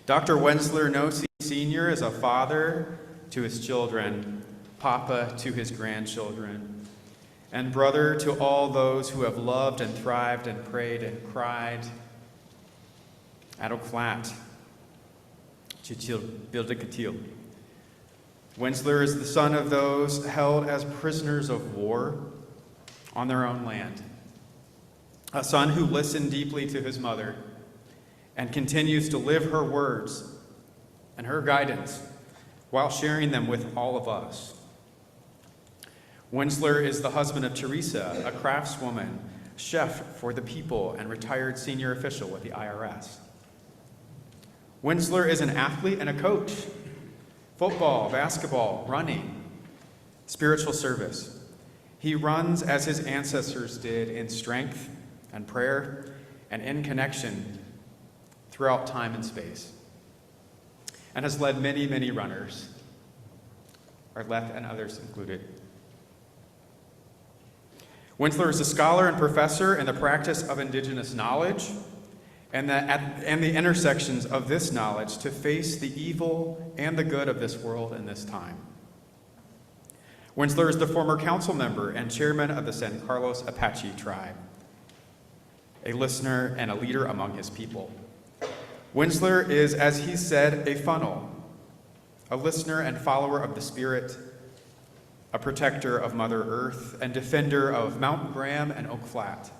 Dr. Wendsler Nosie Sr. is a father to his children, papa to his grandchildren, and brother to all those who have loved and thrived and prayed and cried at Oak Flat. Wendsler is the son of those held as prisoners of war on their own land, a son who listened deeply to his mother and continues to live her words and her guidance while sharing them with all of us. Wendsler is the husband of Teresa, a craftswoman, chef for the people, and retired senior official with the IRS. Wendsler is an athlete and a coach: football, basketball, running, spiritual service. He runs as his ancestors did, in strength and prayer and in connection throughout time and space, and has led many, many runners, Arleth and others included. Wendsler is a scholar and professor in the practice of indigenous knowledge and the intersections of this knowledge to face the evil and the good of this world in this time. Wendsler is the former council member and chairman of the San Carlos Apache tribe, a listener and a leader among his people. Wendsler is, as he said, a funnel, a listener and follower of the Spirit, a protector of Mother Earth, and defender of Mount Graham and Oak Flat.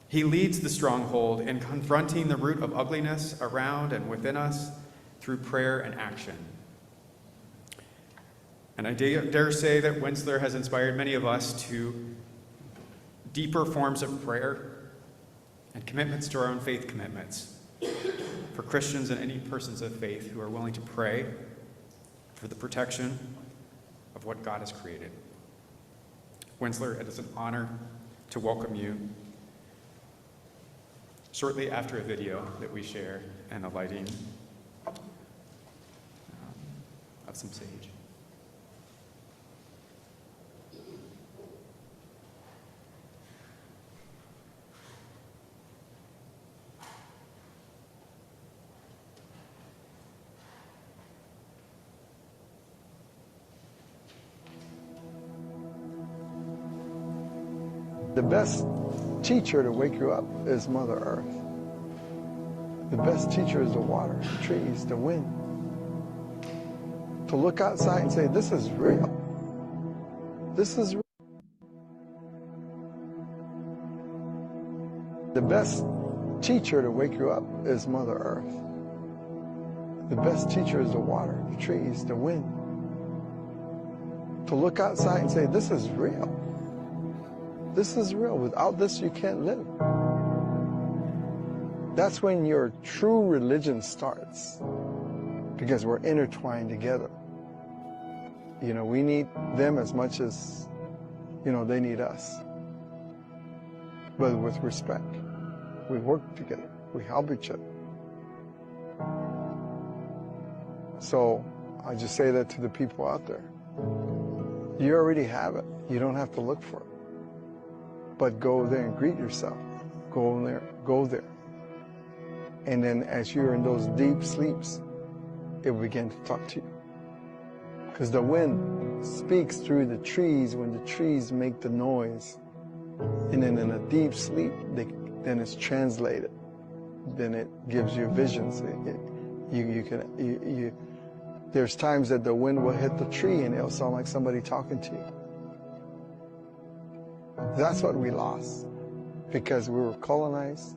He leads the stronghold in confronting the root of ugliness around and within us through prayer and action. And I dare say that Wendsler has inspired many of us to deeper forms of prayer and commitments to our own faith commitments for Christians and any persons of faith who are willing to pray for the protection of what God has created. Wendsler, it is an honor to welcome you shortly after a video that we share and the lighting of some sage. The best teacher to wake you up is Mother Earth. The best teacher is the water, the trees, the wind. To look outside and say, this is real. This is real. The best teacher to wake you up is Mother Earth. The best teacher is the water, the trees, the wind. To look outside and say, this is real. This is real. Without this, you can't live. That's when your true religion starts, because we're intertwined together. You know, we need them as much as, you know, they need us. But with respect. We work together. We help each other. So I just say that to the people out there. You already have it. You don't have to look for it. But go there and greet yourself. Go there, go there. And then as you're in those deep sleeps, it will begin to talk to you. Because the wind speaks through the trees when the trees make the noise. And then in a deep sleep, then it's translated. Then it gives you visions. There's times that the wind will hit the tree and it'll sound like somebody talking to you. That's what we lost, because we were colonized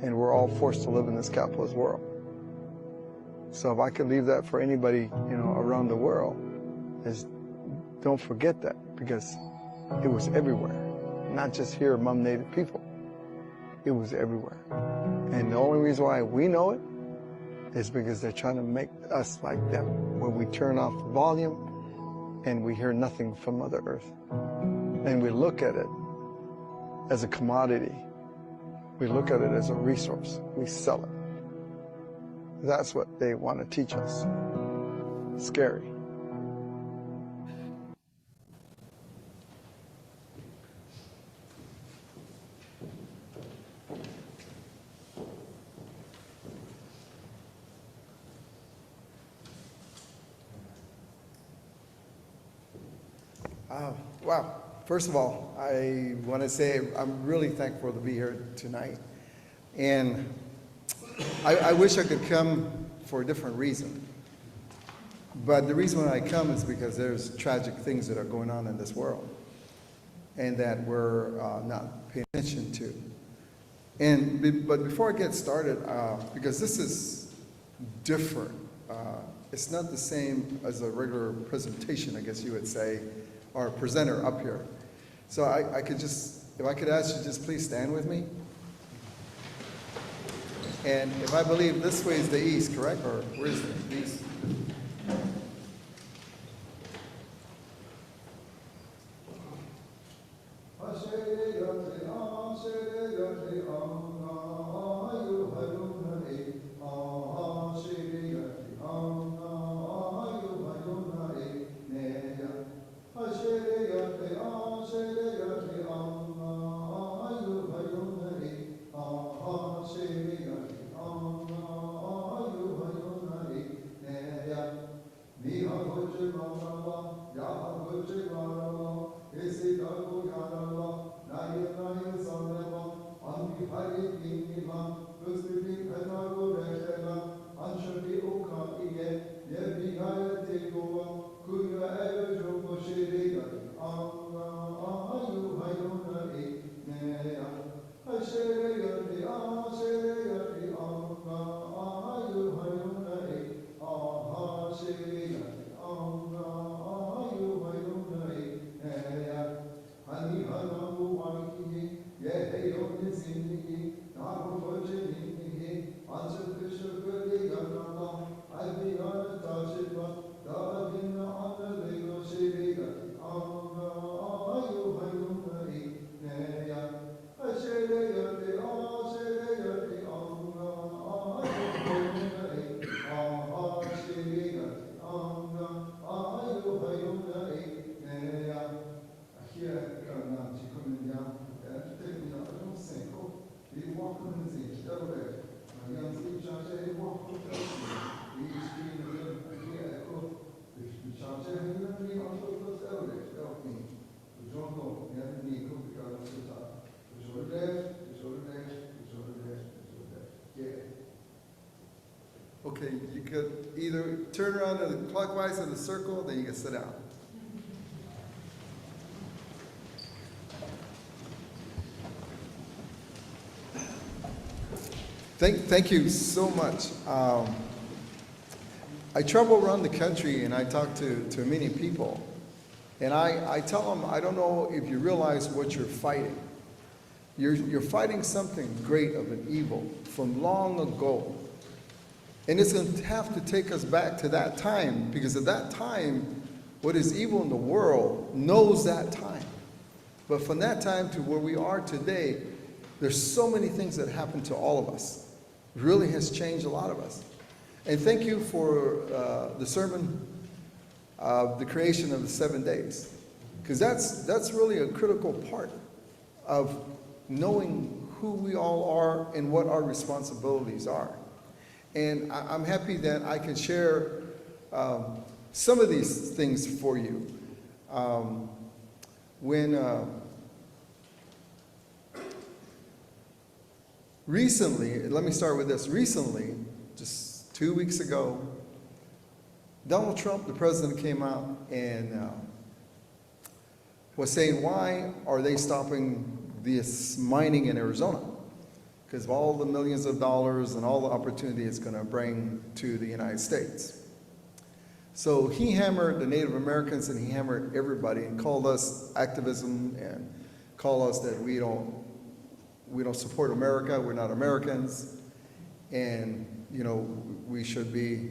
and we're all forced to live in this capitalist world. So if I could leave that for anybody, you know, around the world, is don't forget that, because it was everywhere, not just here among Native people. It was everywhere. And the only reason why we know it is because they're trying to make us like them, when we turn off the volume and we hear nothing from Mother Earth. And we look at it as a commodity. We look at it as a resource. We sell it. That's what they want to teach us. Scary. Wow. First of all, I want to say I'm really thankful to be here tonight. And I wish I could come for a different reason. But the reason why I come is because there's tragic things that are going on in this world and that we're not paying attention to. But before I get started, because this is different, it's not the same as a regular presentation, I guess you would say, or presenter up here. So I could just, if I could ask you just please stand with me. And if I believe this way is the east, correct? Or where's the east? Okay, you could either turn around to the clockwise in the circle, then you can sit down. Thank you so much. I travel around the country and I talk to many people. And I tell them, I don't know if you realize what you're fighting. You're fighting something great of an evil from long ago. And it's going to have to take us back to that time, because at that time, what is evil in the world knows that time. But from that time to where we are today, there's so many things that happen to all of us. It really has changed a lot of us. And thank you for the sermon of the creation of the 7 days, because that's really a critical part of knowing who we all are and what our responsibilities are. And I'm happy that I can share some of these things for you. Recently, let me start with this. Recently, just 2 weeks ago, Donald Trump, the president, came out and was saying, why are they stopping this mining in Arizona? Because of all the millions of dollars and all the opportunity it's going to bring to the United States. So he hammered the Native Americans and he hammered everybody and called us activism and called us that we don't support America, we're not Americans, and we should be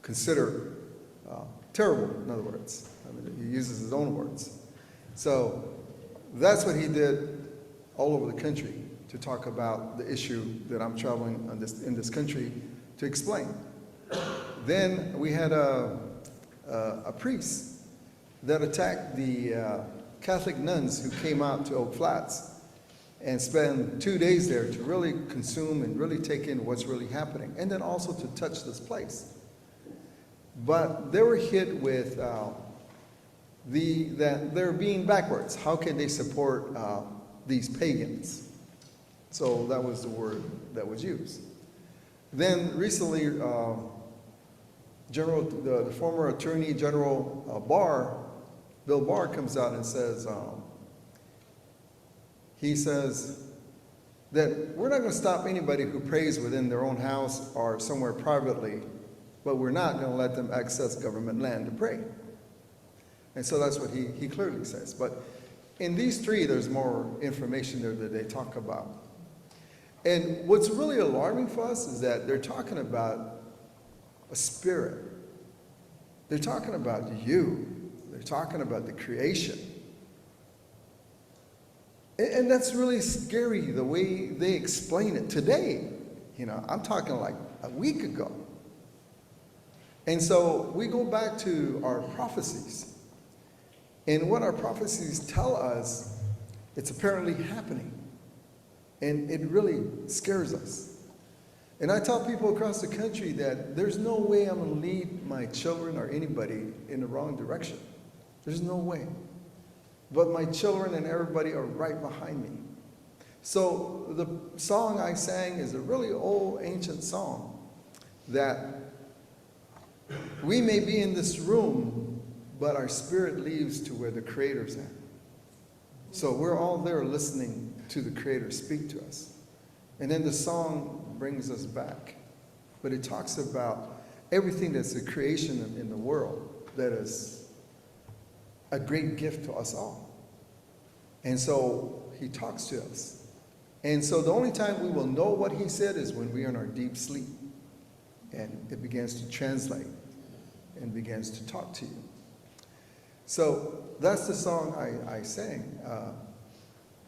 considered terrible, in other words. I mean, he uses his own words. So that's what he did all over the country, to talk about the issue that I'm traveling in this country to explain. Then we had a priest that attacked the Catholic nuns who came out to Oak Flats and spent 2 days there to really consume and really take in what's really happening, and then also to touch this place. But they were hit with that they're being backwards. How can they support these pagans? So that was the word that was used. Then recently, the former Attorney General Bill Barr comes out and says, he says that we're not going to stop anybody who prays within their own house or somewhere privately, but we're not going to let them access government land to pray. And so that's what he clearly says. But in these three, there's more information there that they talk about. And what's really alarming for us is that they're talking about a spirit. They're talking about you. They're talking about the creation. And that's really scary, the way they explain it today. You know, I'm talking like a week ago. And so we go back to our prophecies. And what our prophecies tell us, it's apparently happening. And it really scares us. And I tell people across the country that there's no way I'm going to lead my children or anybody in the wrong direction. There's no way. But my children and everybody are right behind me. So the song I sang is a really old, ancient song that we may be in this room, but our spirit leaves to where the Creator's at. So we're all there listening to the Creator speak to us. And then the song brings us back. But it talks about everything that's the creation in the world that is a great gift to us all. And so he talks to us. And so the only time we will know what he said is when we are in our deep sleep. And it begins to translate and begins to talk to you. So that's the song I sang,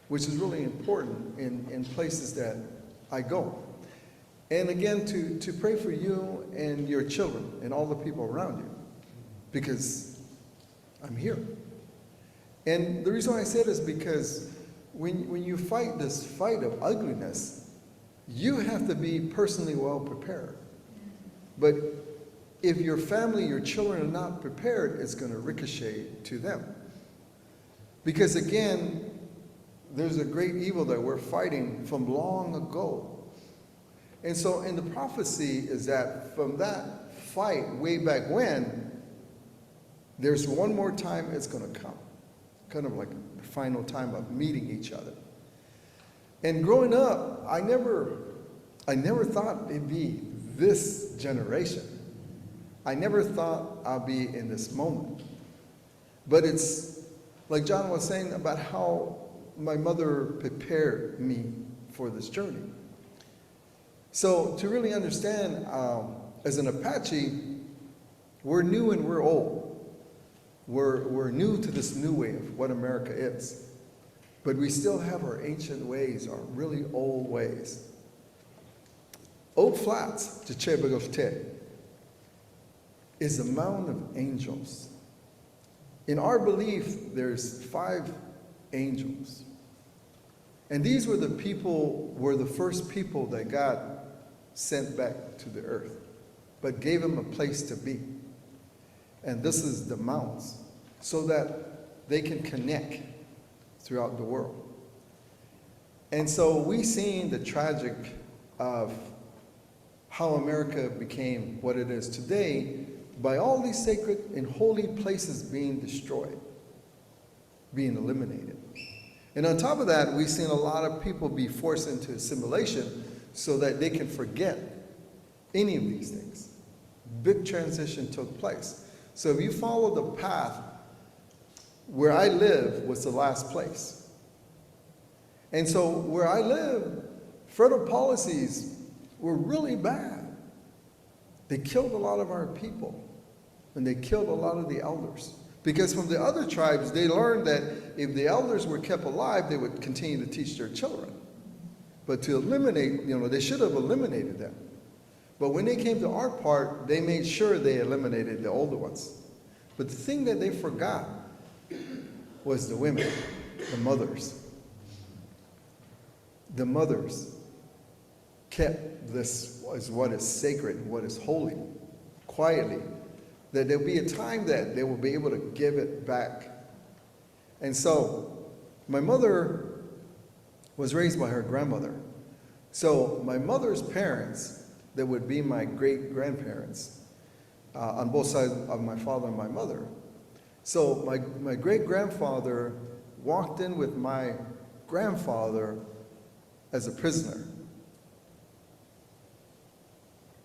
which is really important in places that I go. And again, to pray for you and your children and all the people around you, because I'm here. And the reason why I say it is because when you fight this fight of ugliness, you have to be personally well prepared. But if your family, your children are not prepared, it's going to ricochet to them. Because again, there's a great evil that we're fighting from long ago. And so in the prophecy is that from that fight way back when, there's one more time it's going to come. Kind of like the final time of meeting each other. And growing up, I never thought it'd be this generation. I never thought I'd be in this moment. But it's like John was saying about how my mother prepared me for this journey. So to really understand, as an Apache, we're new and we're old. We're new to this new way of what America is. But we still have our ancient ways, our really old ways. Oak Flats, Chichebagoste, is a mound of angels. In our belief, there's 5 angels. And these were the first people that God sent back to the earth, but gave them a place to be. And this is the mounts, so that they can connect throughout the world. And so we've seen the tragic of how America became what it is today by all these sacred and holy places being destroyed, being eliminated. And on top of that, we've seen a lot of people be forced into assimilation so that they can forget any of these things. Big transition took place. So if you follow the path, where I live was the last place. And so where I live, federal policies were really bad. They killed a lot of our people, and they killed a lot of the elders. Because from the other tribes, they learned that if the elders were kept alive, they would continue to teach their children. But to eliminate, they should have eliminated them. But when they came to our part, they made sure they eliminated the older ones. But the thing that they forgot was the women, the mothers. The mothers kept this as what is sacred, what is holy, quietly. that there'll be a time that they will be able to give it back. And so my mother was raised by her grandmother. So my mother's parents, that would be my great-grandparents, on both sides of my father and my mother. So my great-grandfather walked in with my grandfather as a prisoner.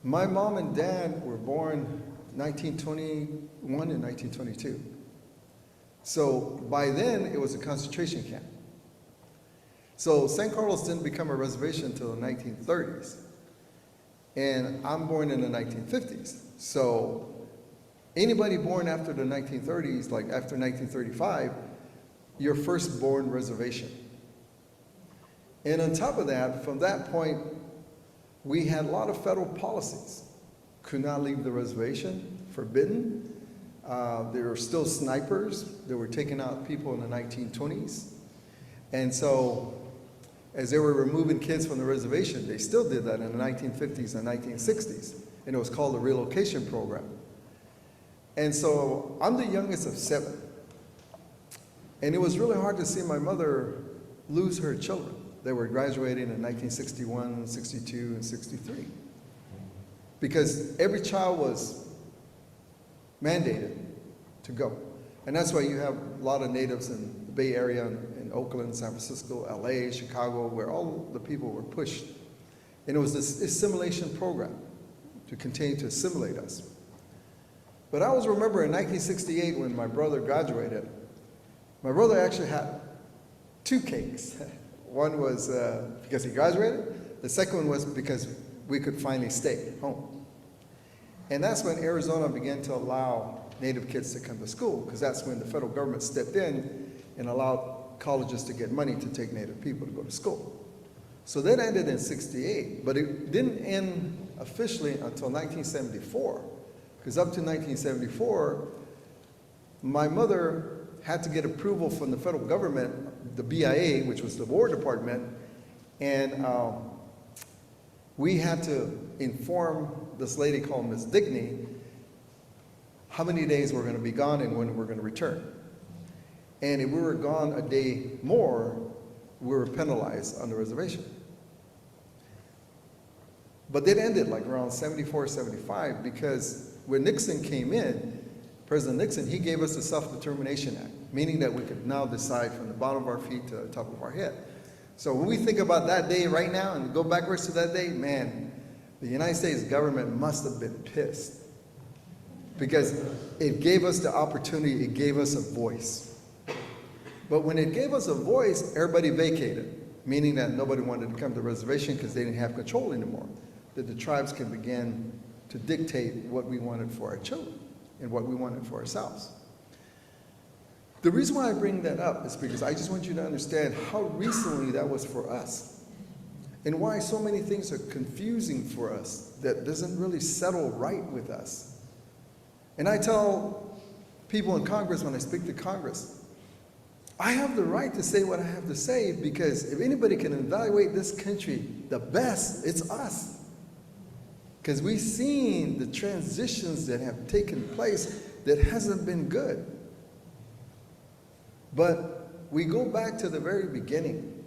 My mom and dad were born 1921 and 1922. So by then, it was a concentration camp. So San Carlos didn't become a reservation until the 1930s. And I'm born in the 1950s. So anybody born after the 1930s, like after 1935, your firstborn reservation. And on top of that, from that point, we had a lot of federal policies. Could not leave the reservation, forbidden. There were still snipers that were taking out people in the 1920s. And so, as they were removing kids from the reservation, they still did that in the 1950s and 1960s. And it was called the relocation program. And so, I'm the youngest of 7. And it was really hard to see my mother lose her children. They were graduating in 1961, 62, and 63. Because every child was mandated to go. And that's why you have a lot of natives in the Bay Area, in Oakland, San Francisco, LA, Chicago, where all the people were pushed. And it was this assimilation program to continue to assimilate us. But I always remember in 1968 when my brother graduated, my brother actually had 2 cakes. One was because he graduated. The second one was because we could finally stay home. And that's when Arizona began to allow Native kids to come to school, because that's when the federal government stepped in and allowed colleges to get money to take Native people to go to school. So that ended in 68, but it didn't end officially until 1974, because up to 1974, my mother had to get approval from the federal government, the BIA, which was the War Department, and we had to inform this lady called Ms. Digney how many days we're going to be gone and when we're going to return. And if we were gone a day more, we were penalized on the reservation. But it ended like around 74, 75, because when Nixon came in, President Nixon, he gave us the Self-Determination Act, meaning that we could now decide from the bottom of our feet to the top of our head. So when we think about that day right now and go backwards to that day, man, the United States government must have been pissed, because it gave us the opportunity, it gave us a voice. But when it gave us a voice, everybody vacated, meaning that nobody wanted to come to the reservation because they didn't have control anymore, that the tribes can begin to dictate what we wanted for our children and what we wanted for ourselves. The reason why I bring that up is because I just want you to understand how recently that was for us, and why so many things are confusing for us that doesn't really settle right with us. And I tell people in Congress, when I speak to Congress, I have the right to say what I have to say, because if anybody can evaluate this country the best, it's us. Because we've seen the transitions that have taken place that hasn't been good. But we go back to the very beginning,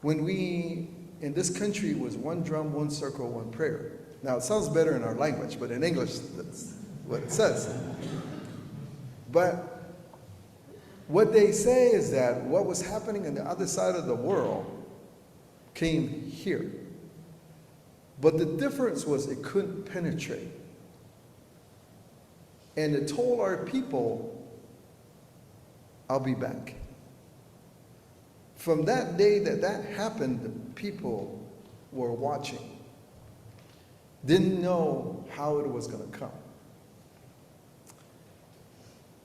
when we, in this country, was one drum, one circle, one prayer. Now, it sounds better in our language, but in English, that's what it says. But what they say is that what was happening on the other side of the world came here. But the difference was it couldn't penetrate. And it told our people, I'll be back. From that day that happened, the people were watching. Didn't know how it was going to come.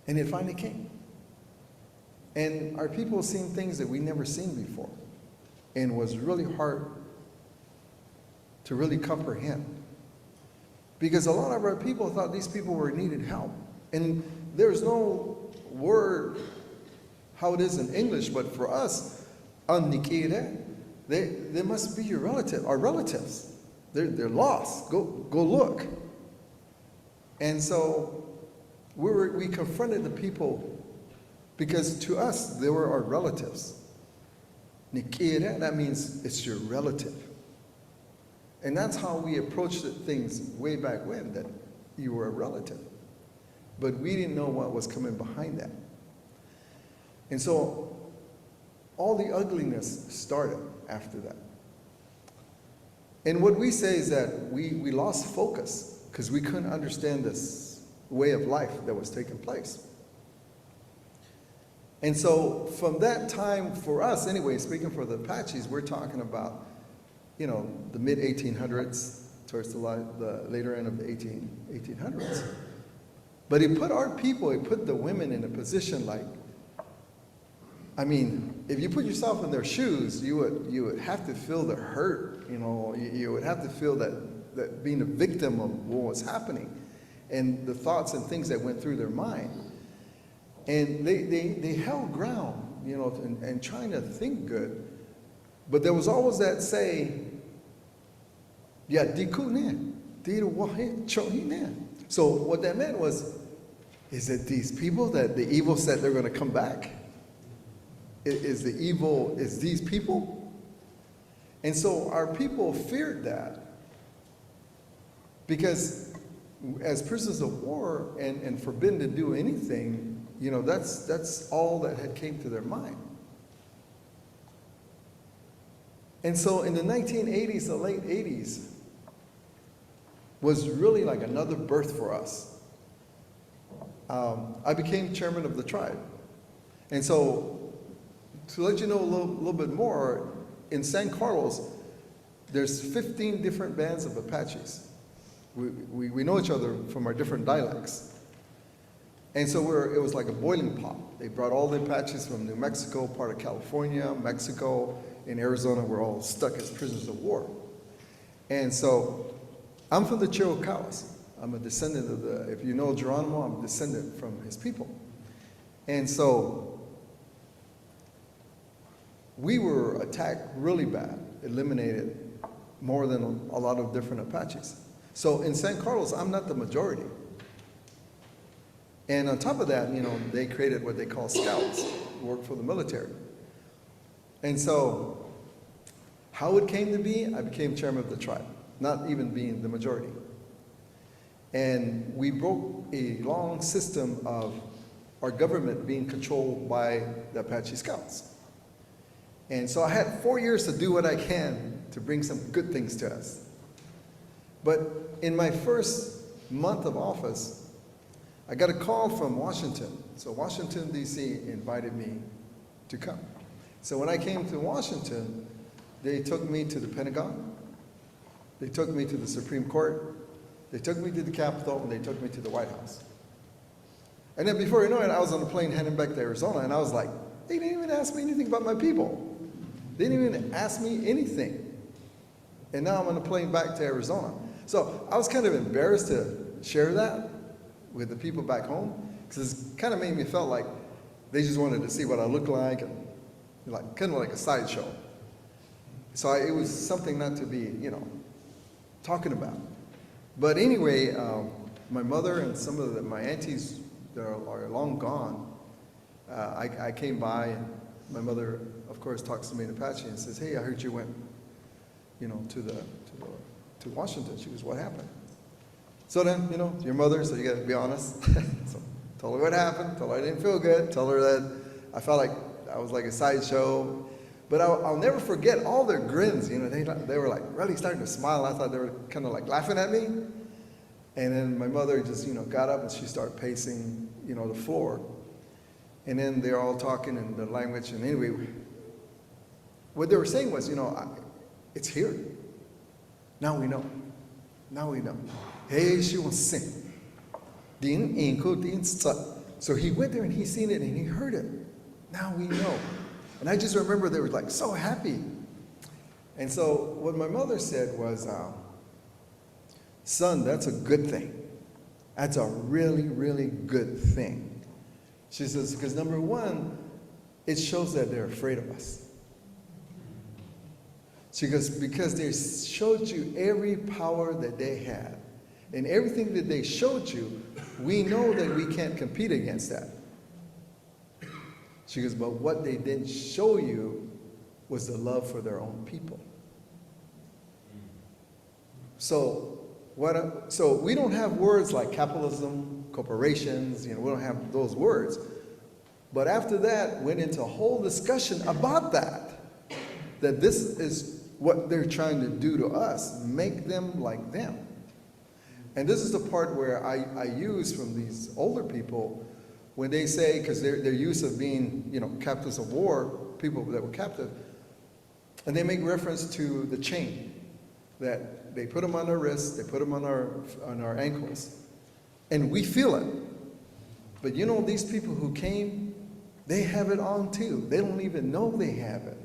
And it finally came. And our people seen things that we never seen before. And was really hard to really comprehend. Because a lot of our people thought these people were needed help. And there's no word how it is in English, but for us, they must be your relative, our relatives. They're lost. Go look. And so we confronted the people because to us, they were our relatives. Nikira, that means it's your relative. And that's how we approached things way back when, that you were a relative. But we didn't know what was coming behind that. And so all the ugliness started after that. And what we say is that we lost focus because we couldn't understand this way of life that was taking place. And so from that time, for us anyway, speaking for the Apaches, we're talking about, the mid-1800s, towards the later end of the 1800s. But he put our people, he put the women in a position like, if you put yourself in their shoes, you would have to feel the hurt, you would have to feel that being a victim of what was happening and the thoughts and things that went through their mind. And they held ground, and trying to think good. But there was always that say, so what that meant was, is it these people that the evil said they're going to come back? Is the evil, is these people? And so our people feared that. Because as prisoners of war and forbidden to do anything, that's all that had came to their mind. And so in the 1980s, the late 80s, was really like another birth for us. I became chairman of the tribe. And so, to let you know a little bit more, in San Carlos, there's 15 different bands of Apaches. We know each other from our different dialects. And so it was like a boiling pot. They brought all the Apaches from New Mexico, part of California, Mexico, and Arizona were all stuck as prisoners of war. And so I'm from the Chiricahuas. I'm a descendant of if you know Geronimo, I'm a descendant from his people. And so we were attacked really bad, eliminated more than a lot of different Apaches. So in San Carlos, I'm not the majority. And on top of that, they created what they call scouts, who work for the military. And so how it came to be, I became chairman of the tribe, not even being the majority. And we broke a long system of our government being controlled by the Apache Scouts. And so I had 4 years to do what I can to bring some good things to us. But in my first month of office, I got a call from Washington. So Washington, D.C. invited me to come. So when I came to Washington, they took me to the Pentagon, they took me to the Supreme Court, they took me to the Capitol, and they took me to the White House. And then before you know it, I was on a plane heading back to Arizona, and I was like, they didn't even ask me anything about my people. They didn't even ask me anything. And now I'm on a plane back to Arizona. So I was kind of embarrassed to share that with the people back home, because it kind of made me feel like they just wanted to see what I looked like, and kind of like a sideshow. So it was something not to be, talking about. But anyway, my mother and some of my aunties that are long gone, I came by, and my mother, of course, talks to me in Apache and says, "Hey, I heard you went, to Washington." She goes, "What happened?" So then, your mother, so you got to be honest. So told her what happened. Told her I didn't feel good. Told her that I felt like I was like a sideshow. But I'll never forget all their grins. They were like really starting to smile. I thought they were kind of like laughing at me. And then my mother just, got up and she started pacing, the floor. And then they're all talking in the language. And anyway, what they were saying was, it's here. Now we know. Now we know. Hey, she was sing. So he went there and he seen it and he heard it. Now we know. And I just remember they were like so happy. And so what my mother said was, "Son, that's a good thing. That's a really, really good thing." She says, because number one, it shows that they're afraid of us. She goes, because they showed you every power that they had. And everything that they showed you, we know that we can't compete against that. She goes, but what they didn't show you was the love for their own people. So we don't have words like capitalism, corporations, we don't have those words. But after that, went into a whole discussion about that this is what they're trying to do to us, make them like them. And this is the part where I use from these older people when they say, because they're used of being, captives of war, people that were captive, and they make reference to the chain that they put them on our wrists, they put them on our ankles, and we feel it. But these people who came, they have it on too. They don't even know they have it.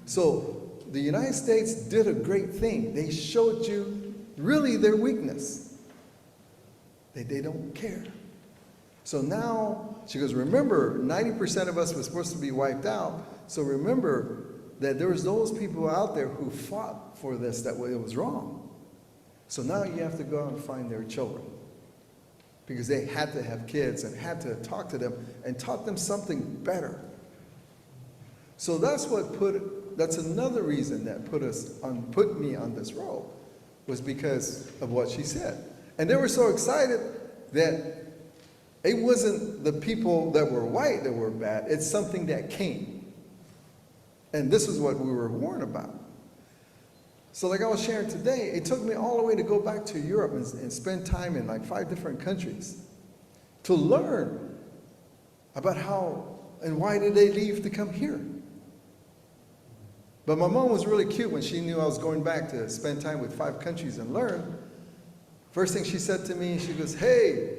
So the United States did a great thing. They showed you really their weakness. They don't care. So now, she goes, remember, 90% of us were supposed to be wiped out. So remember that there was those people out there who fought for this, that it was wrong. So now you have to go out and find their children. Because they had to have kids and had to talk to them and taught them something better. So that's another reason that put me on this road, was because of what she said. And they were so excited that it wasn't the people that were white that were bad, it's something that came. And this is what we were warned about. So like I was sharing today, it took me all the way to go back to Europe and spend time in like 5 different countries to learn about how and why did they leave to come here. But my mom was really cute when she knew I was going back to spend time with 5 countries and learn. First thing she said to me, she goes, hey,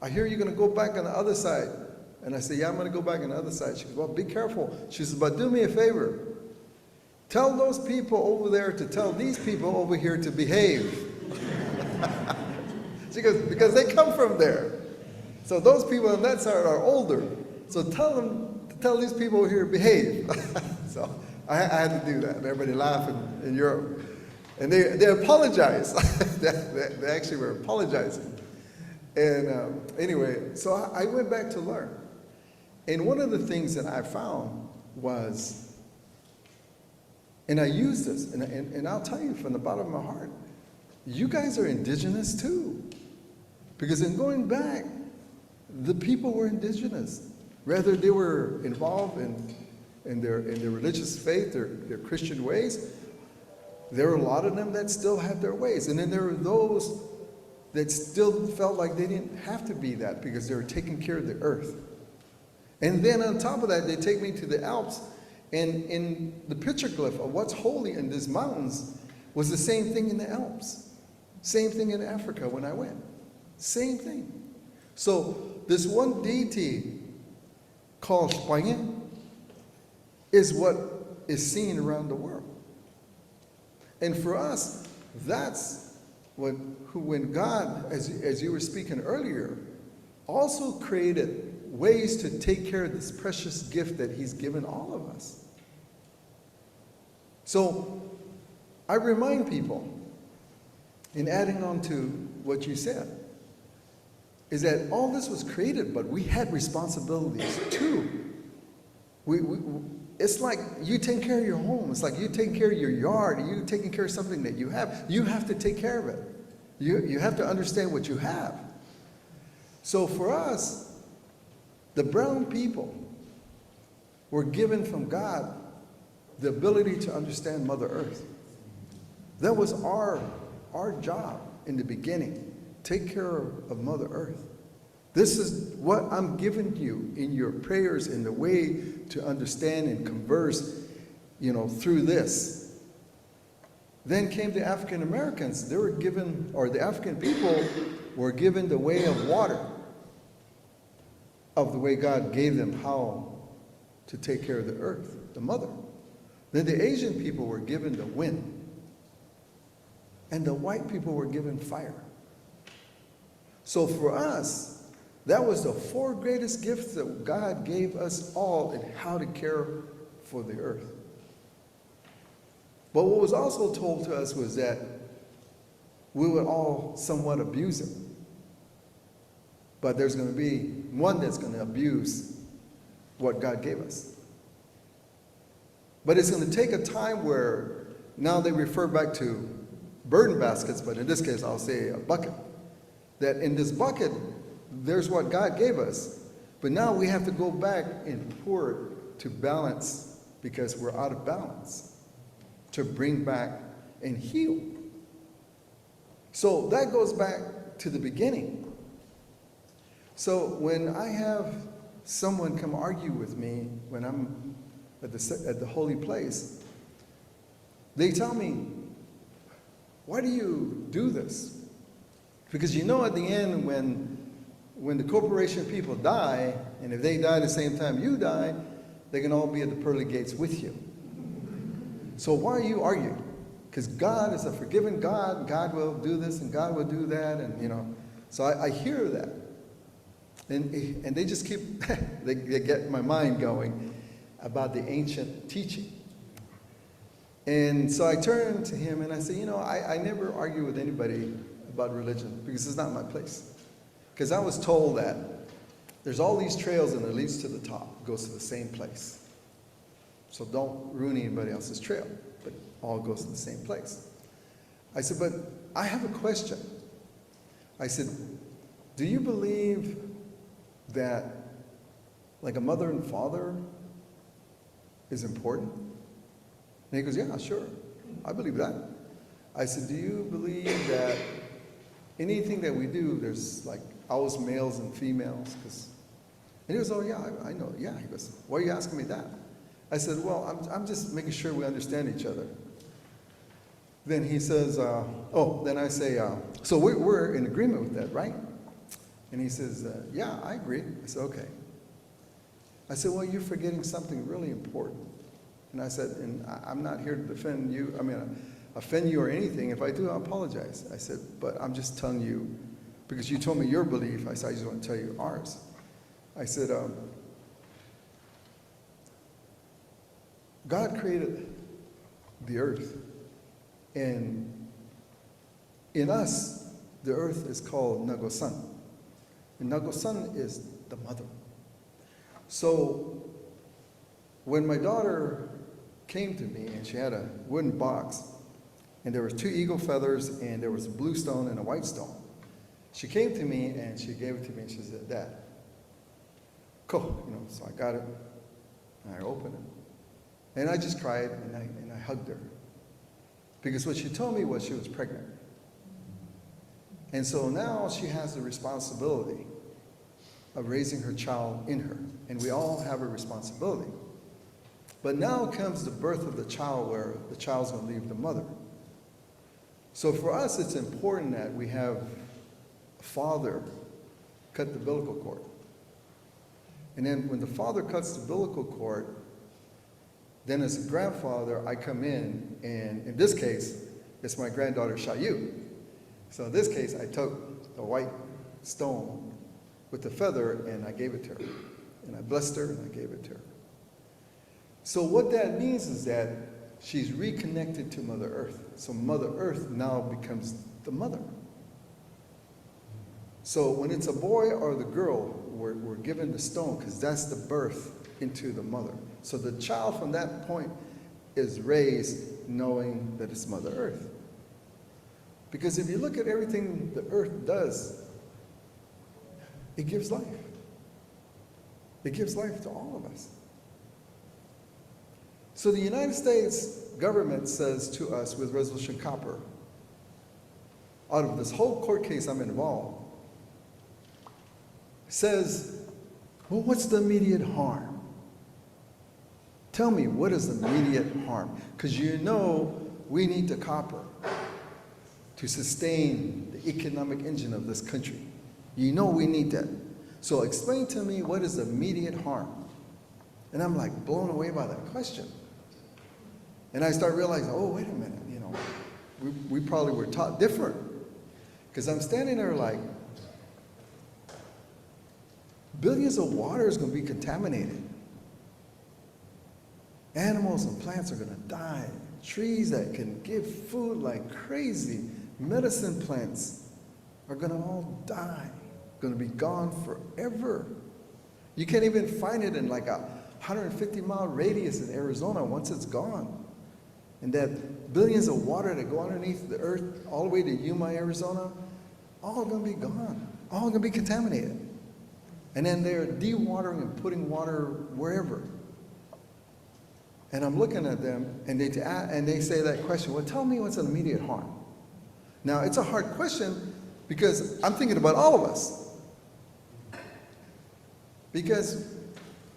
I hear you're going to go back on the other side. And I said, yeah, I'm going to go back on the other side. She goes, well, be careful. She says, but do me a favor. Tell those people over there to tell these people over here to behave. She goes, because they come from there. So those people on that side are older. So tell them to tell these people over here to behave. So I had to do that. Everybody laughing in Europe. And they apologized. They actually were apologizing. And anyway, so I went back to learn. And one of the things that I found was, and I use this, and I'll tell you from the bottom of my heart, you guys are indigenous too. Because in going back, the people were indigenous. Whether they were involved in their religious faith, their Christian ways, there were a lot of them that still had their ways. And then there were those that still felt like they didn't have to be that because they were taking care of the earth. And then on top of that, they take me to the Alps, and in the petroglyph of what's holy in these mountains was the same thing in the Alps. Same thing in Africa when I went. Same thing. So this one deity called Spanje is what is seen around the world. And for us, that's when God, as you were speaking earlier, also created ways to take care of this precious gift that he's given all of us. So I remind people, in adding on to what you said, is that all this was created, but we had responsibilities too. It's like you taking care of your home. It's like you taking care of your yard. You taking care of something that you have. You have to take care of it. You have to understand what you have. So for us, the brown people were given from God the ability to understand Mother Earth. That was our job in the beginning. Take care of Mother Earth. This is what I'm giving you in your prayers, in the way to understand and converse, through this. Then came the African Americans. They were given, or the African people were given the way of water, of the way God gave them how to take care of the earth, the mother. Then the Asian people were given the wind. And the white people were given fire. So for us, that was the 4 greatest gifts that God gave us all in how to care for the earth. But what was also told to us was that we would all somewhat abuse it. But there's going to be one that's going to abuse what God gave us. But it's going to take a time where now they refer back to burden baskets, but in this case I'll say a bucket. That in this bucket, there's what God gave us. But now we have to go back and pour it to balance because we're out of balance, to bring back and heal. So that goes back to the beginning. So when I have someone come argue with me when I'm at the holy place, they tell me, why do you do this? Because you know at the end when the corporation people die, and if they die at the same time you die, they can all be at the pearly gates with you. So why are you arguing? Because God is a forgiving God. God will do this and God will do that, and you know. So I hear that, and they just keep they get my mind going about the ancient teaching. And so I turn to him and I say, you know, I never argue with anybody about religion because it's not my place. Because I was told that there's all these trails and it leads to the top. It goes to the same place. So don't ruin anybody else's trail, but it all goes to the same place. I said, but I have a question. I said, do you believe that like a mother and father is important? And he goes, yeah, sure. I believe that. I said, do you believe that anything that we do, there's like always males and females? And he goes, oh yeah, I know. Yeah. He goes, why are you asking me that? I said, well, I'm just making sure we understand each other. Then he says, then I say, so we're in agreement with that, right? And he says, yeah, I agree. I said, okay. I said, well, you're forgetting something really important. And I said, and I'm not here to defend you, offend you or anything. If I do, I apologize. I said, but I'm just telling you, because you told me your belief, I said, I just want to tell you ours. I said, God created the earth. And in us, the earth is called Nagosan. And Nagosan is the mother. So when my daughter came to me and she had a wooden box and there were 2 eagle feathers and there was a blue stone and a white stone, she came to me and she gave it to me and she said, Dad, cool, you know. So I got it and I opened it and I just cried and I hugged her because what she told me was she was pregnant. And so now she has the responsibility of raising her child in her, and we all have a responsibility. But now comes the birth of the child where the child's going to leave the mother. So for us, it's important that we have a father cut the umbilical cord. And then when the father cuts the umbilical cord, then as a grandfather, I come in, and in this case, it's my granddaughter, Shayu. So in this case, I took the white stone with the feather and I gave it to her. And I blessed her and I gave it to her. So what that means is that she's reconnected to Mother Earth. So Mother Earth now becomes the mother. So when it's a boy or the girl, we're given the stone because that's the birth into the mother. So the child from that point is raised knowing that it's Mother Earth. Because if you look at everything the earth does, it gives life. It gives life to all of us. So the United States government says to us with Resolution Copper, out of this whole court case I'm involved, says, well, what's the immediate harm? Tell me, what is the immediate harm? Because you know we need the copper to sustain the economic engine of this country. You know we need that. So explain to me what is the immediate harm. And I'm like blown away by that question. And I start realizing, oh, wait a minute, you know, we probably were taught different. Because I'm standing there like, billions of water is going to be contaminated. Animals and plants are going to die. Trees that can give food like crazy, medicine plants are going to all die, going to be gone forever. You can't even find it in like a 150-mile radius in Arizona once it's gone. And that billions of water that go underneath the earth all the way to Yuma, Arizona, all going to be gone, all going to be contaminated. And then they're dewatering and putting water wherever. And I'm looking at them, and they say that question, well, tell me what's an immediate harm. Now, it's a hard question because I'm thinking about all of us. Because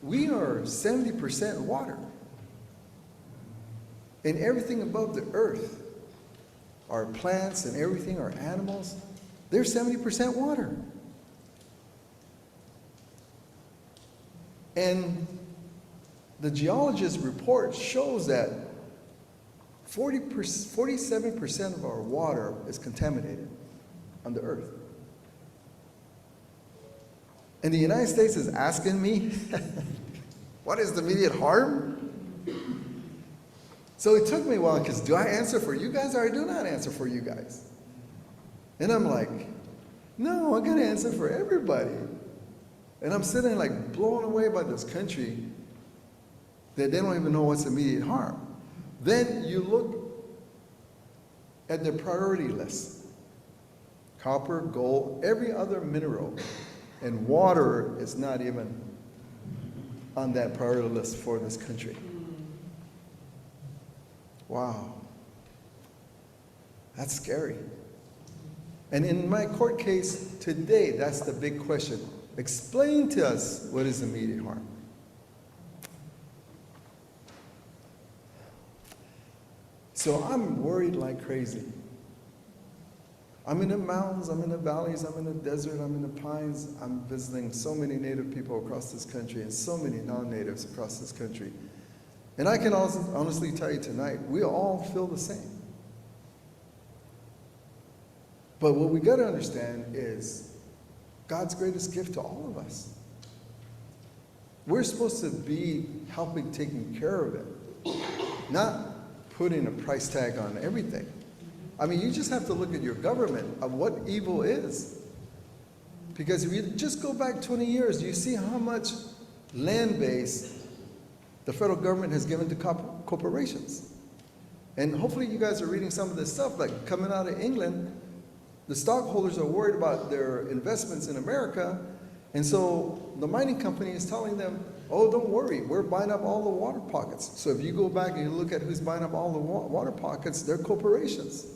we are 70% water. And everything above the earth, our plants and everything, our animals, they're 70% water. And the geologist's report shows that 47% of our water is contaminated on the earth. And the United States is asking me, what is the immediate harm? So it took me a while, because do I answer for you guys or I do not answer for you guys? And I'm like, no, I gotta answer for everybody. And I'm sitting like blown away by this country that they don't even know what's immediate harm. Then you look at the priority list. Copper, gold, every other mineral, and water is not even on that priority list for this country. Wow. That's scary. And in my court case today, that's the big question. Explain to us what is immediate harm. So I'm worried like crazy. I'm in the mountains, I'm in the valleys, I'm in the desert, I'm in the pines. I'm visiting so many Native people across this country and so many non-Natives across this country. And I can also honestly tell you tonight, we all feel the same. But what we got to understand is God's greatest gift to all of us. We're supposed to be helping taking care of it, not putting a price tag on everything. I mean, you just have to look at your government of what evil is. Because if you just go back 20 years, you see how much land base the federal government has given to corporations. And hopefully you guys are reading some of this stuff, like coming out of England, the stockholders are worried about their investments in America, and so the mining company is telling them, oh, don't worry, we're buying up all the water pockets. So if you go back and you look at who's buying up all the water pockets, they're corporations.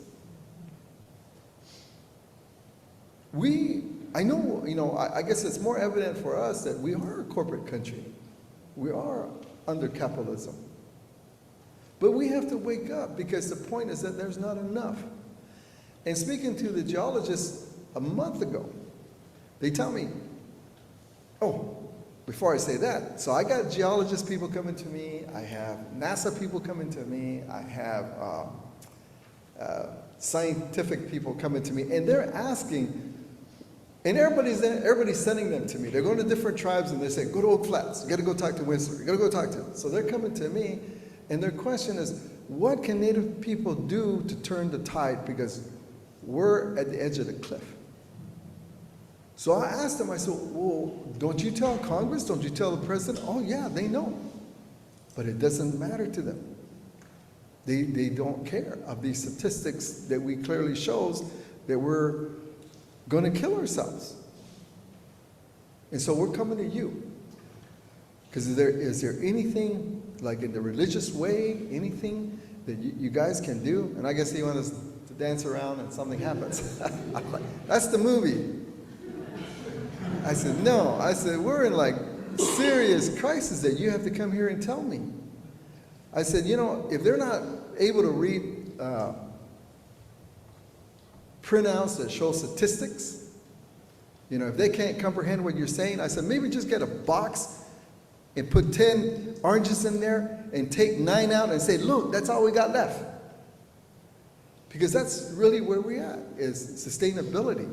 I guess it's more evident for us that we are a corporate country. We are under capitalism. But we have to wake up, because the point is that there's not enough. And speaking to the geologists a month ago, they tell me, oh, before I say that, so I got geologist people coming to me, I have NASA people coming to me, I have scientific people coming to me, and they're asking, and everybody's sending them to me. They're going to different tribes and they say, go to Oak Flats, you got to go talk to Wendsler, you got to go talk to them. So they're coming to me, and their question is, what can Native people do to turn the tide, because we're at the edge of the cliff? So I asked them, I said, well, don't you tell Congress? Don't you tell the president? Oh yeah, they know. But it doesn't matter to them. They don't care of these statistics that we clearly shows that we're going to kill ourselves. And so we're coming to you. Because is there anything, like in the religious way, anything that you guys can do? And I guess he wants us to dance around and something happens. That's the movie. I said, no. I said, we're in like serious crisis that you have to come here and tell me. I said, if they're not able to read printouts that show statistics, if they can't comprehend what you're saying, I said, maybe just get a box and put 10 oranges in there and take 9 out and say, look, that's all we got left. Because that's really where we're at, is sustainability.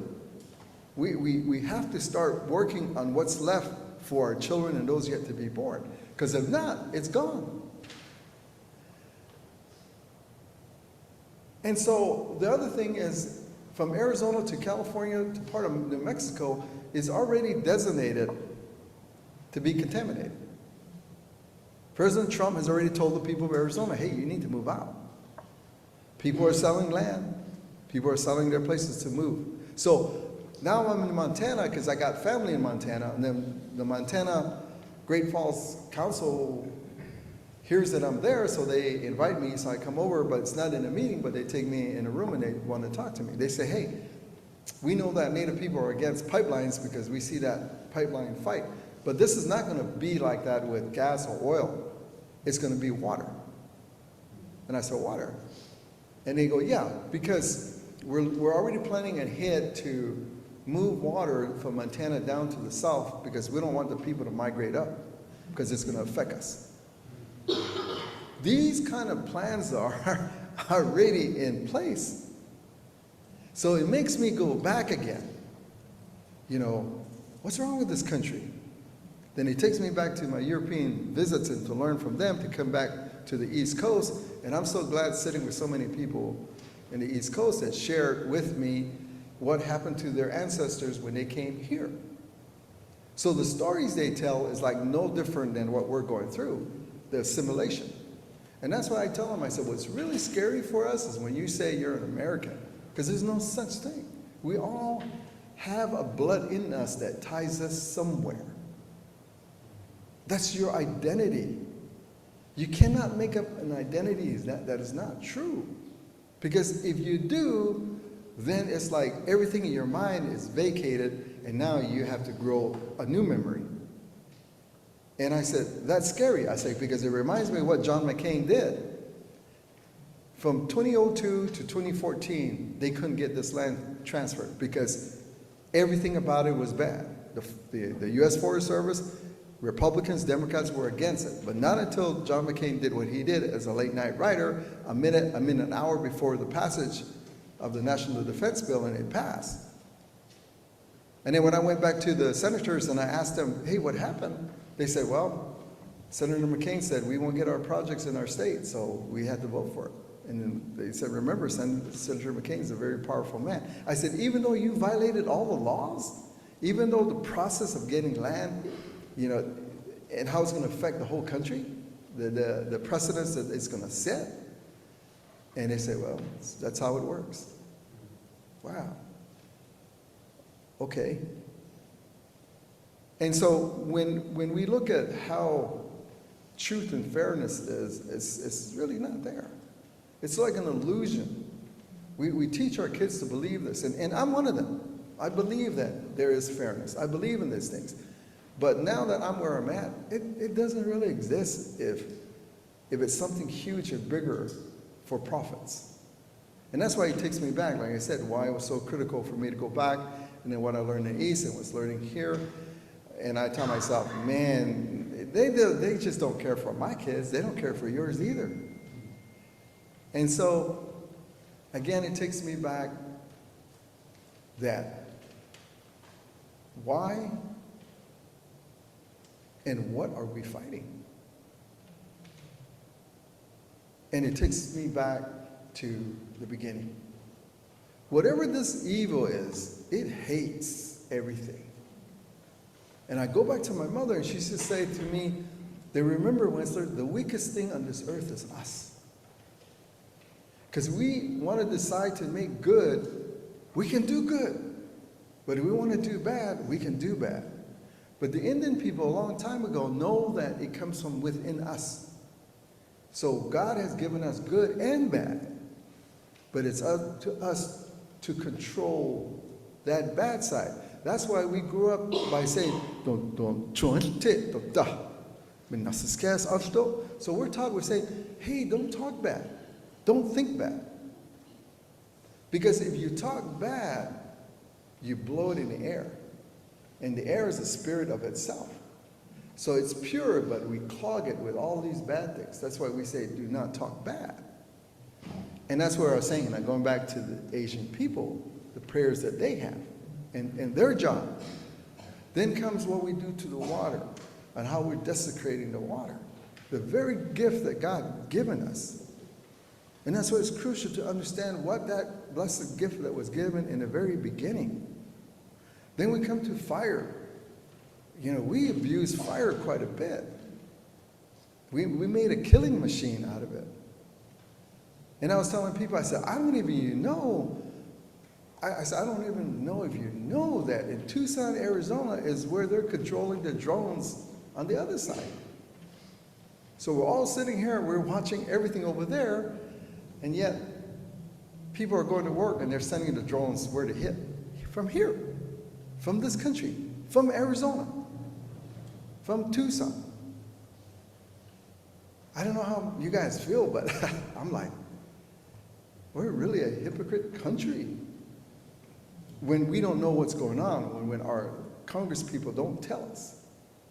We have to start working on what's left for our children and those yet to be born. Because if not, it's gone. And so the other thing is, from Arizona to California to part of New Mexico is already designated to be contaminated. President Trump has already told the people of Arizona, hey, you need to move out. People are selling land. People are selling their places to move. So now I'm in Montana because I got family in Montana, and then the Montana Great Falls Council hears that I'm there, so they invite me, so I come over, but it's not in a meeting, but they take me in a room and they want to talk to me. They say, hey, we know that Native people are against pipelines because we see that pipeline fight, but this is not going to be like that with gas or oil. It's going to be water. And I said, water? And they go, yeah, because we're already planning ahead to move water from Montana down to the south because we don't want the people to migrate up because it's going to affect us. These kind of plans are already in place. So it makes me go back again. You know, what's wrong with this country? Then it takes me back to my European visits and to learn from them to come back to the East Coast. And I'm so glad sitting with so many people in the East Coast that shared with me what happened to their ancestors when they came here. So the stories they tell is like no different than what we're going through, the assimilation. And that's why I tell them, I said, what's really scary for us is when you say you're an American, because there's no such thing. We all have a blood in us that ties us somewhere. That's your identity. You cannot make up an identity that is not true. Because if you do, then it's like everything in your mind is vacated, and now you have to grow a new memory. And I said, that's scary. I said, because it reminds me of what John McCain did. From 2002 to 2014, they couldn't get this land transferred because everything about it was bad. The U.S. Forest Service, Republicans, Democrats were against it. But not until John McCain did what he did as a late night writer, an hour before the passage of the National Defense Bill, and it passed. And then when I went back to the senators and I asked them, hey, what happened? They said, well, Senator McCain said we won't get our projects in our state, so we had to vote for it. And then they said, remember, Senator McCain is a very powerful man. I said, even though you violated all the laws, even though the process of getting land, you know, and how it's going to affect the whole country, the precedents that it's going to set. And they say, well, that's how it works. Wow. Okay. And so when we look at how truth and fairness is, it's really not there. It's like an illusion. We teach our kids to believe this, and I'm one of them. I believe that there is fairness. I believe in these things. But now that I'm where I'm at, it doesn't really exist if it's something huge and bigger for profits. And that's why it takes me back, like I said, why it was so critical for me to go back, and then what I learned in the East and was learning here. And I tell myself, man, they just don't care for my kids. They don't care for yours either. And so, again, it takes me back that why and what are we fighting? And it takes me back to the beginning. Whatever this evil is, it hates everything. And I go back to my mother, and she used to say to me, they remember, Wendsler, the weakest thing on this earth is us. Because we want to decide to make good, we can do good. But if we want to do bad, we can do bad. But the Indian people a long time ago know that it comes from within us. So God has given us good and bad. But it's up to us to control that bad side. That's why we grew up by saying, don't. So we're taught, we're saying, hey, don't talk bad. Don't think bad. Because if you talk bad, you blow it in the air. And the air is a spirit of itself. So it's pure, but we clog it with all these bad things. That's why we say, do not talk bad. And that's where I was saying, and going back to the Asian people, the prayers that they have, and their job. Then comes what we do to the water, and how we're desecrating the water. The very gift that God given us. And that's why it's crucial to understand what that that blessed gift that was given in the very beginning. Then we come to fire. We abuse fire quite a bit. We made a killing machine out of it. And I was telling people, I said, I don't even know. I said, I don't even know if you know that in Tucson, Arizona is where they're controlling the drones on the other side. So we're all sitting here, we're watching everything over there, and yet people are going to work and they're sending the drones where to hit. From here, from this country, from Arizona, from Tucson. I don't know how you guys feel, but I'm like, we're really a hypocrite country when we don't know what's going on, when our Congress people don't tell us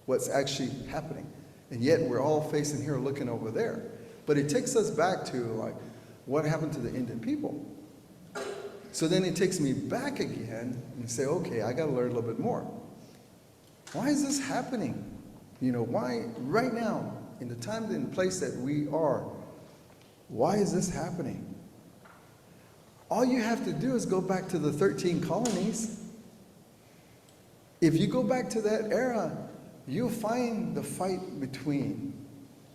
what's actually happening. And yet we're all facing here looking over there. But it takes us back to like, what happened to the Indian people? So then it takes me back again and say, okay, I got to learn a little bit more. Why is this happening? Why right now, in the time and place that we are, why is this happening? All you have to do is go back to the 13 colonies. If you go back to that era, you'll find the fight between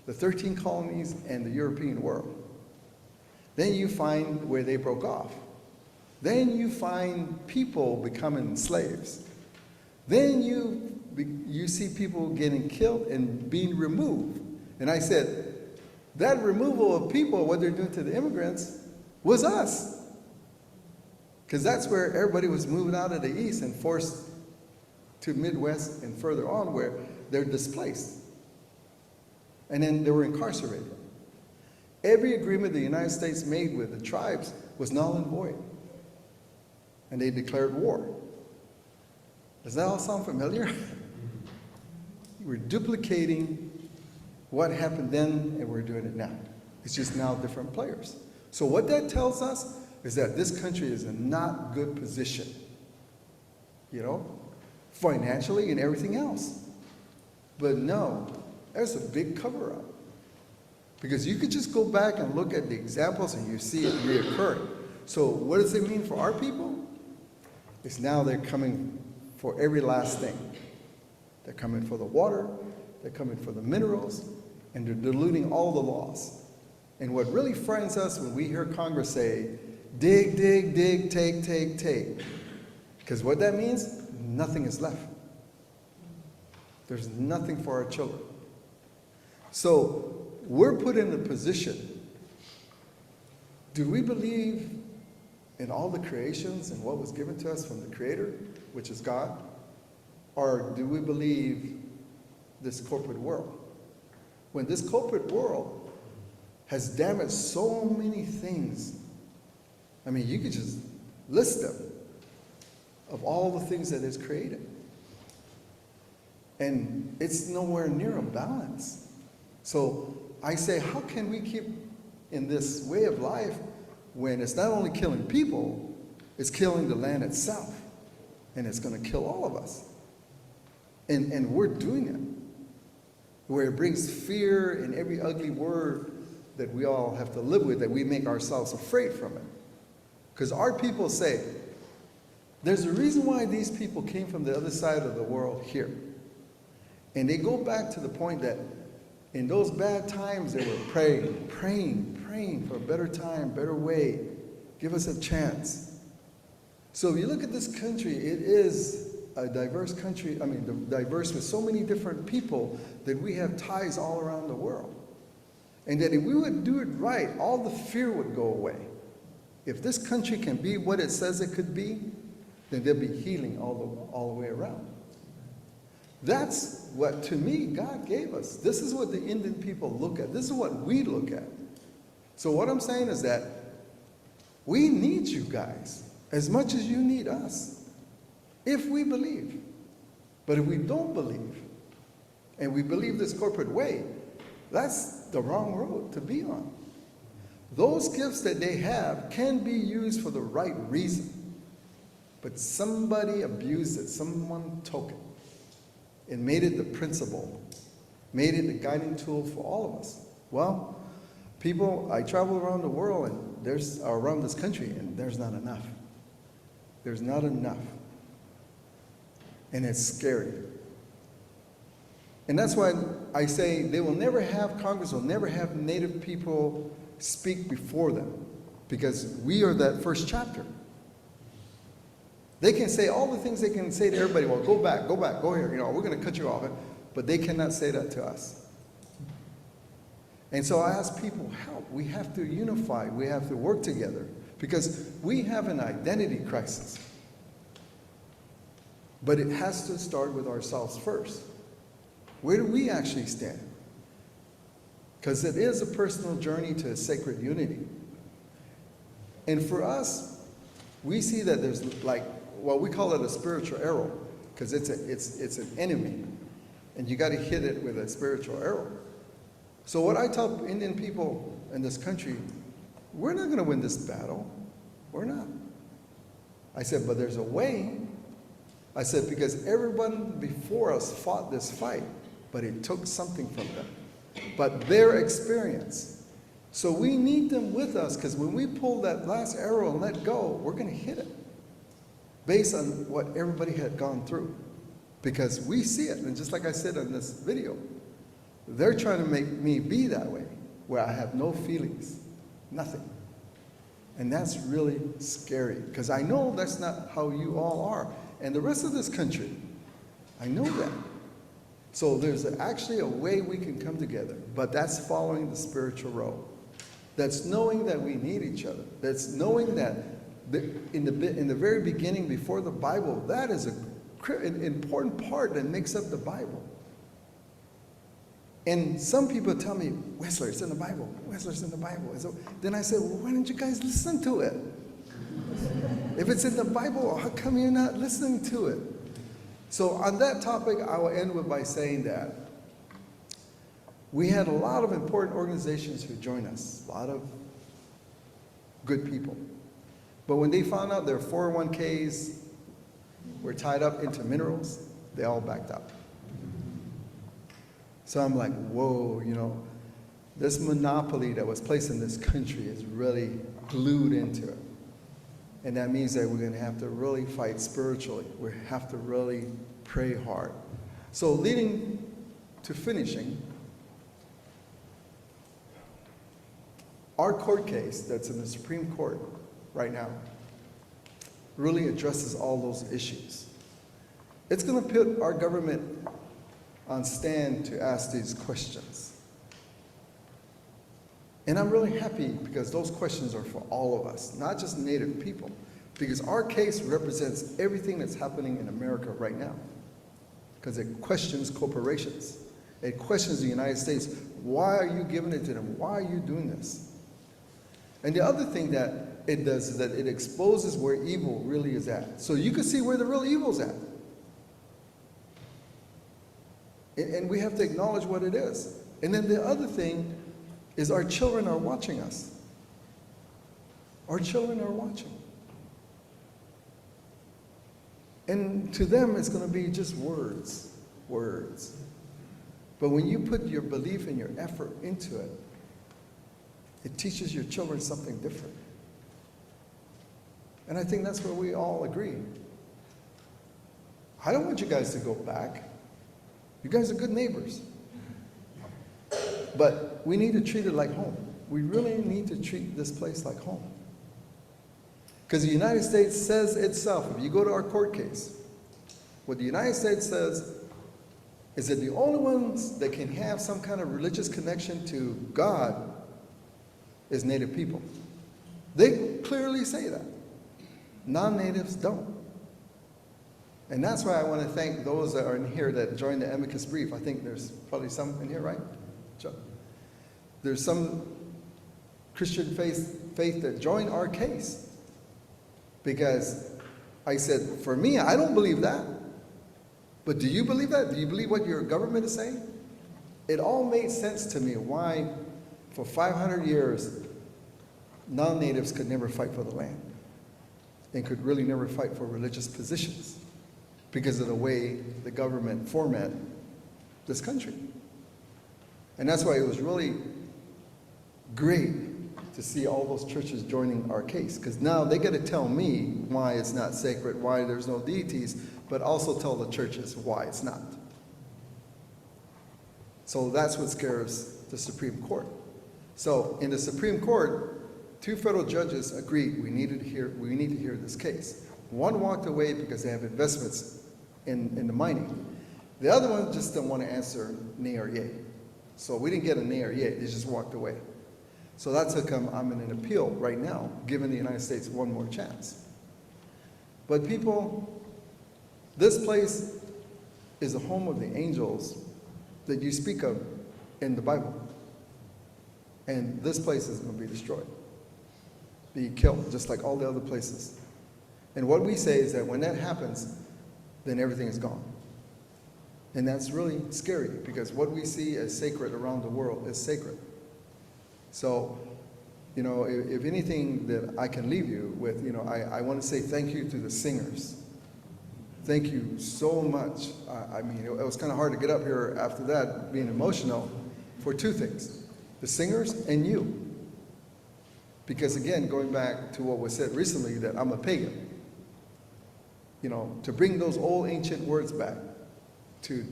the 13 colonies and the European world. Then you find where they broke off. Then you find people becoming slaves. Then you see people getting killed and being removed. And I said, that removal of people, what they're doing to the immigrants, was us. Because that's where everybody was moving out of the East and forced to Midwest and further on where they're displaced. And then they were incarcerated. Every agreement the United States made with the tribes was null and void. And they declared war. Does that all sound familiar? We're duplicating what happened then and we're doing it now. It's just now different players. So what that tells us is that this country is in a not good position, financially and everything else. But no, there's a big cover-up. Because you could just go back and look at the examples and you see it reoccurring. So what does it mean for our people? It's now they're coming for every last thing. They're coming for the water, they're coming for the minerals, and they're diluting all the laws. And what really frightens us when we hear Congress say, dig, dig, dig, take, take, take. Because what that means, nothing is left. There's nothing for our children. So we're put in a position. Do we believe in all the creations and what was given to us from the Creator, which is God? Or do we believe this corporate world? When this corporate world has damaged so many things, I mean, you could just list them of all the things that it's created. And it's nowhere near a balance. So I say, how can we keep in this way of life when it's not only killing people, it's killing the land itself. And it's going to kill all of us. And we're doing it. Where it brings fear in every ugly word that we all have to live with, that we make ourselves afraid from it. Because our people say, there's a reason why these people came from the other side of the world here. And they go back to the point that in those bad times they were praying for a better time, better way. Give us a chance. So if you look at this country, it is a diverse country, diverse with so many different people that we have ties all around the world. And that if we would do it right, all the fear would go away. If this country can be what it says it could be, then there'll be healing all the way around. That's what, to me, God gave us. This is what the Indian people look at. This is what we look at. So what I'm saying is that we need you guys as much as you need us, if we believe. But if we don't believe, and we believe this corporate way, that's the wrong road to be on. Those gifts that they have can be used for the right reason. But somebody abused it, someone took it, and made it the principle, made it the guiding tool for all of us. Well, I travel around the world and around this country, and there's not enough. There's not enough. And it's scary. And that's why I say Congress will never have Native people speak before them, because we are that first chapter. They can say all the things they can say to everybody, well, go back, go here, we're going to cut you off. But they cannot say that to us. And so I ask people, help. We have to unify. We have to work together, because we have an identity crisis. But it has to start with ourselves first. Where do we actually stand? Because it is a personal journey to a sacred unity. And for us, we see that there's we call it a spiritual arrow, because it's an enemy. And you got to hit it with a spiritual arrow. So what I tell Indian people in this country, we're not going to win this battle. We're not. I said, but there's a way. I said, because everyone before us fought this fight, but it took something from them. But their experience. So we need them with us, because when we pull that last arrow and let go, we're going to hit it based on what everybody had gone through. Because we see it, and just like I said in this video, they're trying to make me be that way, where I have no feelings, nothing. And that's really scary, because I know that's not how you all are. And the rest of this country, I know that. So there's actually a way we can come together, but that's following the spiritual road. That's knowing that we need each other. That's knowing that in the very beginning, before the Bible, that is an important part that makes up the Bible. And some people tell me, Wendsler, it's in the Bible. Wendsler's in the Bible. And so then I said, well, why don't you guys listen to it? If it's in the Bible, how come you're not listening to it? So on that topic, I will end by saying that we had a lot of important organizations who joined us, a lot of good people. But when they found out their 401ks were tied up into minerals, they all backed up. So I'm like, whoa, this monopoly that was placed in this country is really glued into it. And that means that we're going to have to really fight spiritually. We have to really pray hard. So leading to finishing, our court case that's in the Supreme Court right now really addresses all those issues. It's going to put our government on stand to ask these questions. And I'm really happy, because those questions are for all of us, not just Native people, because our case represents everything that's happening in America right now, because it questions corporations. It questions the United States. Why are you giving it to them? Why are you doing this? And the other thing that it does is that it exposes where evil really is at. So you can see where the real evil's at. And we have to acknowledge what it is. And then the other thing is our children are watching us. Our children are watching. And to them, it's going to be just words. But when you put your belief and your effort into it, it teaches your children something different. And I think that's where we all agree. I don't want you guys to go back. You guys are good neighbors. But we need to treat it like home. We really need to treat this place like home. Because the United States says itself, if you go to our court case, what the United States says is that the only ones that can have some kind of religious connection to God is Native people. They clearly say that. Non-Natives don't. And that's why I want to thank those that are in here that joined the amicus brief. I think there's probably some in here, right? There's some Christian faith that joined our case. Because I said, for me, I don't believe that. But do you believe that? Do you believe what your government is saying? It all made sense to me why, for 500 years, non-natives could never fight for the land and could really never fight for religious positions because of the way the government formatted this country. And that's why it was really great to see all those churches joining our case, because now they got to tell me why it's not sacred, why there's no deities, but also tell the churches why it's not. So that's what scares the Supreme Court. So in the Supreme Court, 2 federal judges agreed we need to hear this case. One walked away because they have investments in the mining. The other one just didn't want to answer nay or yay. So we didn't get a nay or yay, they just walked away. So that's how come I'm in an appeal right now, giving the United States one more chance. But people, this place is the home of the angels that you speak of in the Bible. And this place is going to be destroyed, be killed, just like all the other places. And what we say is that when that happens, then everything is gone. And that's really scary, because what we see as sacred around the world is sacred. So, if anything that I can leave you with, I want to say thank you to the singers. Thank you so much. I mean, it was kind of hard to get up here after that, being emotional, for 2 things. The singers and you. Because again, going back to what was said recently, that I'm a pagan. To bring those old ancient words back, to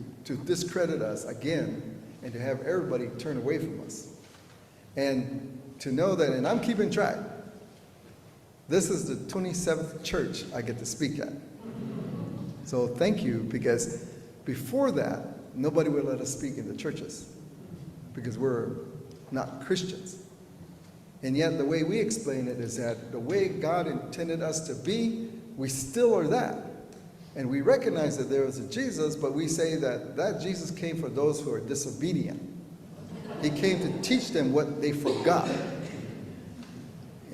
discredit us again, and to have everybody turn away from us. And to know that, and I'm keeping track, this is the 27th church I get to speak at. So thank you, because before that, nobody would let us speak in the churches, because we're not Christians. And yet the way we explain it is that the way God intended us to be, we still are that. And we recognize that there is a Jesus, but we say that Jesus came for those who are disobedient. He came to teach them what they forgot.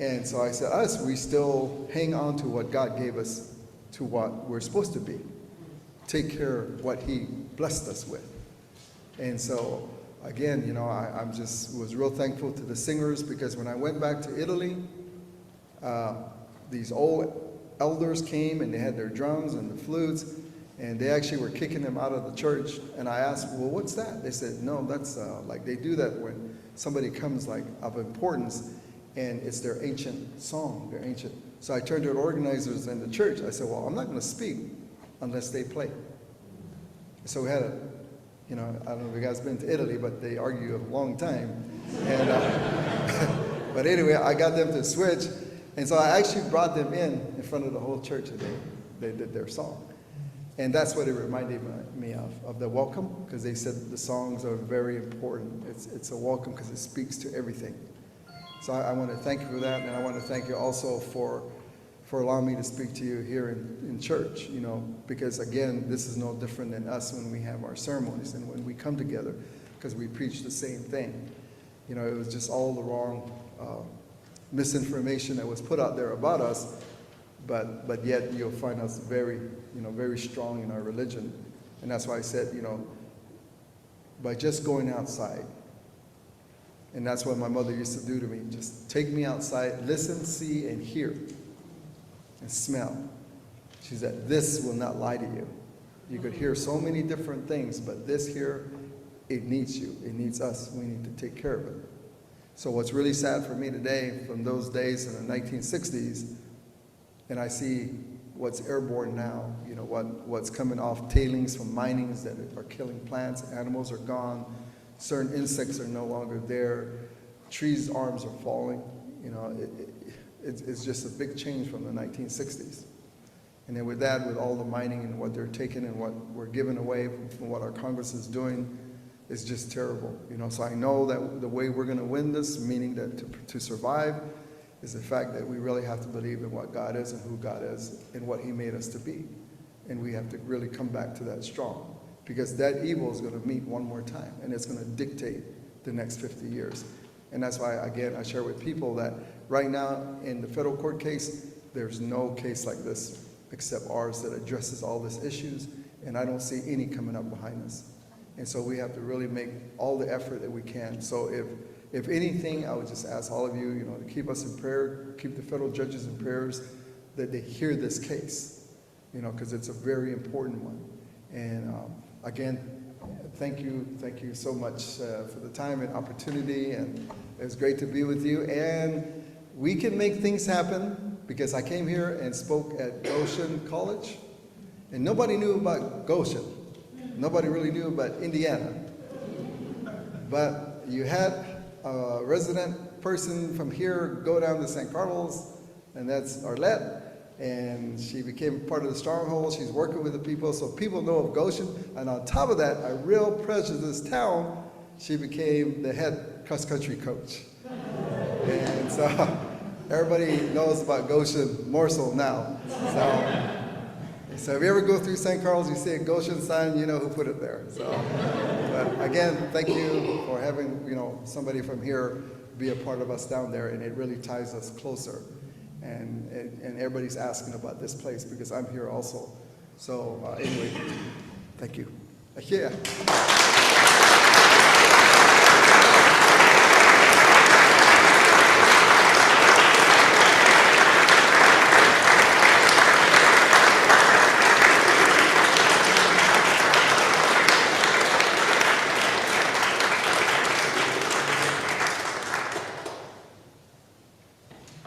And so I said, we still hang on to what God gave us, to what we're supposed to be. Take care of what He blessed us with. And so, again, I was real thankful to the singers, because when I went back to Italy, these old elders came and they had their drums and the flutes, and they actually were kicking them out of the church. And I asked, well, what's that? They said, no, that's like they do that when somebody comes like of importance, and it's their ancient song, their ancient. So I turned to the organizers in the church. I said, well, I'm not going to speak unless they play. So we had I don't know if you guys been to Italy, but they argue a long time. And but anyway, I got them to switch. And so I actually brought them in front of the whole church, and they did their song. And that's what it reminded me of the welcome, because they said the songs are very important. It's a welcome because it speaks to everything. So I want to thank you for that, and I want to thank you also for allowing me to speak to you here in church, because again, this is no different than us when we have our ceremonies and when we come together, because we preach the same thing. It was just all the wrong misinformation that was put out there about us, but yet you'll find us very, very strong in our religion. And that's why I said, by just going outside, and that's what my mother used to do to me, just take me outside, listen, see, and hear, and smell. She said, this will not lie to you. You could hear so many different things, but this here, it needs you. It needs us. We need to take care of it. So what's really sad for me today, from those days in the 1960s, and I see what's airborne now, what's coming off tailings from minings that are killing plants, animals are gone, certain insects are no longer there, trees' arms are falling. It's just a big change from the 1960s. And then with that, with all the mining and what they're taking and what we're giving away from what our Congress is doing, is just terrible. So I know that the way we're going to win this, meaning that to survive, is the fact that we really have to believe in what God is and who God is and what He made us to be. And we have to really come back to that strong, because that evil is going to meet one more time, and it's going to dictate the next 50 years. And that's why, again, I share with people that right now in the federal court case, there's no case like this except ours that addresses all these issues, and I don't see any coming up behind us. And so we have to really make all the effort that we can. So if anything, I would just ask all of you, to keep us in prayer, keep the federal judges in prayers, that they hear this case, because it's a very important one. And again, Thank you so much for the time and opportunity, and it was great to be with you. And we can make things happen, because I came here and spoke at Goshen College, and nobody knew about Goshen. Nobody really knew about Indiana. But you had a resident person from here go down to St. Carlos, and that's Arlette. And she became part of the Stronghold. She's working with the people, so people know of Goshen. And on top of that, a real precious town, she became the head cross-country coach. And so everybody knows about Goshen more so now. So if you ever go through St. Carlos, you see a Goshen sign, you know who put it there. So, but again, thank you for having somebody from here be a part of us down there, and it really ties us closer. And everybody's asking about this place because I'm here also. So anyway, thank you. Yeah.